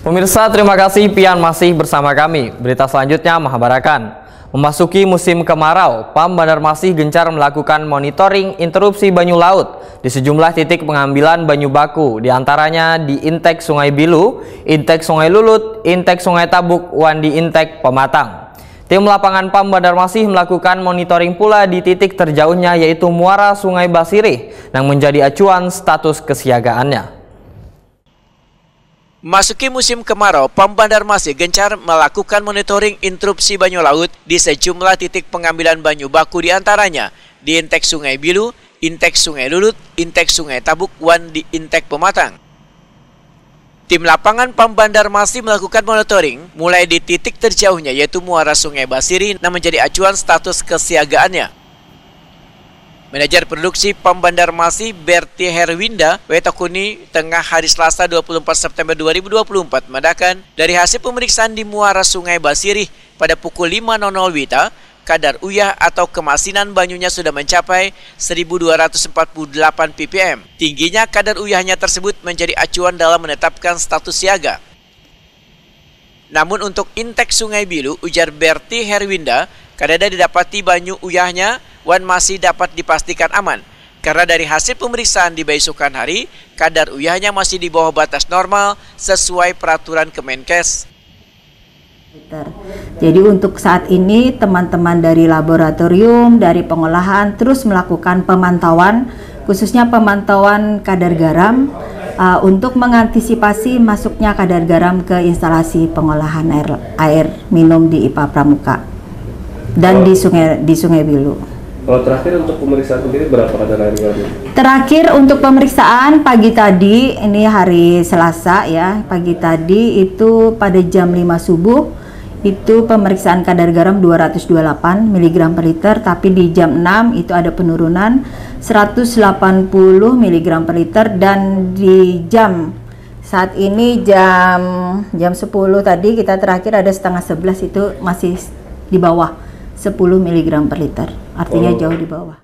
Pemirsa, terima kasih pian masih bersama kami. Berita selanjutnya Mahabarakan. Memasuki musim kemarau, PAM Banjarmasin gencar melakukan monitoring interupsi banyu laut di sejumlah titik pengambilan banyu baku, diantaranya di Intek Sungai Bilu, Intek Sungai Lulut, Intek Sungai Tabuk, dan di Intek Pematang. Tim lapangan PAM Banjarmasin melakukan monitoring pula di titik terjauhnya yaitu muara Sungai Basirih yang menjadi acuan status kesiagaannya. Masuki musim kemarau, PAM Banjarmasin gencar melakukan monitoring interupsi banyu laut di sejumlah titik pengambilan banyu baku, diantaranya di Intek Sungai Bilu, Intek Sungai Lulut, Intek Sungai Tabuk, dan di Intek Pematang. Tim lapangan PAM Banjarmasin melakukan monitoring mulai di titik terjauhnya yaitu muara Sungai Basirih yang menjadi acuan status kesiagaannya. Manajer produksi PAM Banjarmasin Berti Herwinda Wetakuni tengah hari Selasa 24 September 2024 mengatakan dari hasil pemeriksaan di muara Sungai Basirih pada pukul 5.00 WITA, kadar uyah atau kemasinan banyunya sudah mencapai 1248 ppm. Tingginya kadar uyahnya tersebut menjadi acuan dalam menetapkan status siaga. Namun untuk Intek Sungai Bilu, ujar Berti Herwinda, kadada didapati banyu uyahnya wan masih dapat dipastikan aman. Karena dari hasil pemeriksaan di besokan hari, kadar uyahnya masih di bawah batas normal sesuai peraturan Kemenkes. Jadi untuk saat ini teman-teman dari laboratorium, dari pengolahan terus melakukan pemantauan, khususnya pemantauan kadar garam untuk mengantisipasi masuknya kadar garam ke instalasi pengolahan air minum di IPA Pramuka dan di Sungai Bilu. Kalau terakhir untuk pemeriksaan sendiri berapa kadar air garam? Terakhir untuk pemeriksaan pagi tadi, ini hari Selasa ya, pagi tadi itu pada jam 5 subuh itu pemeriksaan kadar garam 228 mg per liter, tapi di jam 6 itu ada penurunan 180 mg per liter, dan di saat ini jam 10 tadi kita terakhir ada setengah 11 itu masih di bawah 10 mg per liter, artinya jauh di bawah.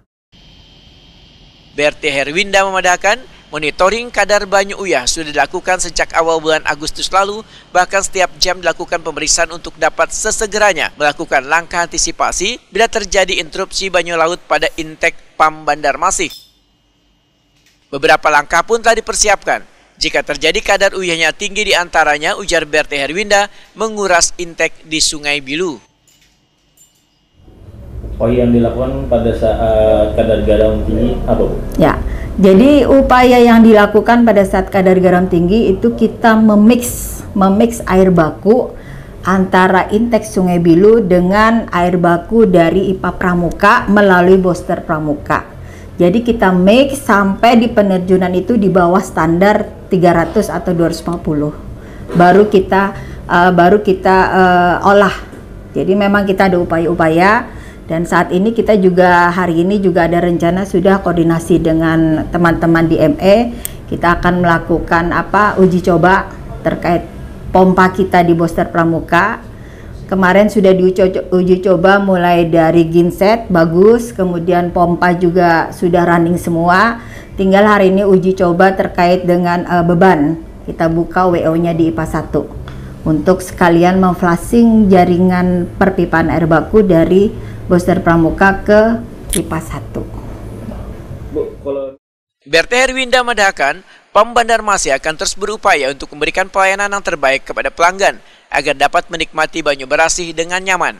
Berti Herwinda memadakan monitoring kadar banyu uyah sudah dilakukan sejak awal bulan Agustus lalu, bahkan setiap jam dilakukan pemeriksaan untuk dapat sesegeranya melakukan langkah antisipasi bila terjadi interupsi banyu laut pada Intek PAM Banjarmasin. Beberapa langkah pun telah dipersiapkan. Jika terjadi kadar uyahnya tinggi, diantaranya, ujar Berti Herwinda, menguras Intek di Sungai Bilu. Oh, yang dilakukan pada saat kadar garam tinggi apa, Bu? Ya, jadi upaya yang dilakukan pada saat kadar garam tinggi itu kita memix air baku antara Intek Sungai Bilu dengan air baku dari IPA Pramuka melalui booster Pramuka. Jadi kita mix sampai di penerjunan itu di bawah standar 300 atau 250. Baru kita olah. Jadi memang kita ada upaya-upaya. Dan saat ini kita juga hari ini juga ada rencana sudah koordinasi dengan teman-teman di ME, kita akan melakukan uji coba terkait pompa kita di booster Pramuka. Kemarin sudah diuji coba mulai dari genset bagus, kemudian pompa juga sudah running semua. Tinggal hari ini uji coba terkait dengan beban. Kita buka WO-nya di IPA 1 untuk sekalian memflashing jaringan perpipaan air baku dari booster Pramuka ke IPA 1. Berti Herwinda mengatakan PAM Banjarmasin akan terus berupaya untuk memberikan pelayanan yang terbaik kepada pelanggan agar dapat menikmati banyu berasih dengan nyaman.